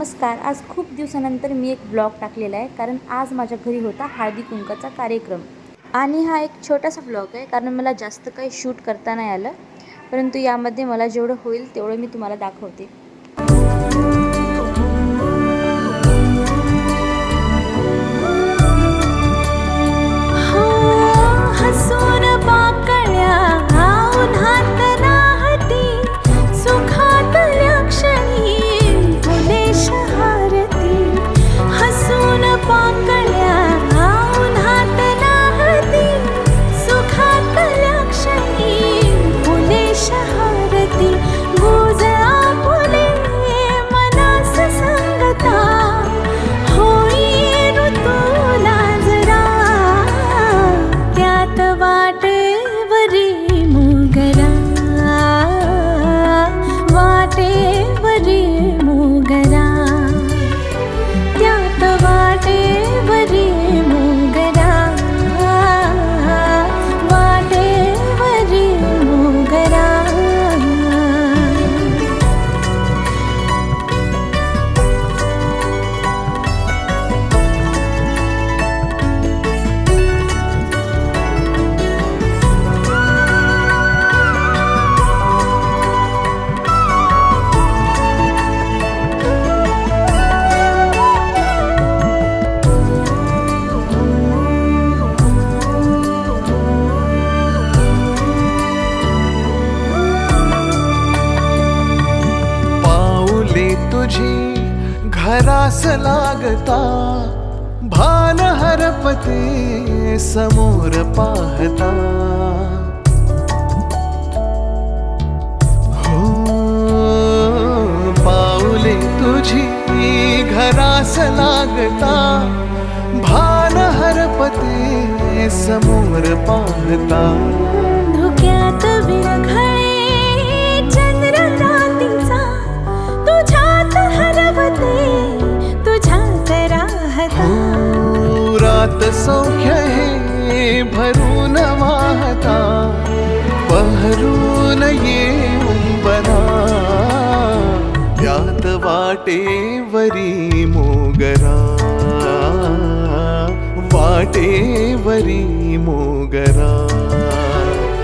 नमस्कार. आज खूप दिवसानंतर मी एक ब्लॉग टाकलेला आहे, कारण आज माझ्या घरी होता हळदी कुंकाचा कार्यक्रम. आणि हा एक छोटासा ब्लॉग आहे, कारण मला जास्त काही शूट करता नाही आलं, परंतु यामध्ये मला जेवढं होईल तेवढं मी तुम्हाला दाखवते. घरास लागता भान हरपते समोर पाहता. हो पाऊले तुझी घरास लागता भान हरपते समोर पाहता. धुक्यात विरघळे चंद्र रातीचा तुझ्यात हरवते तुझ्यात राहता. रात सौख्य हे भरून वाहता पहरून येऊन बना. त्यात वाटेवरी मोगरा वाटेवरी मोगरा.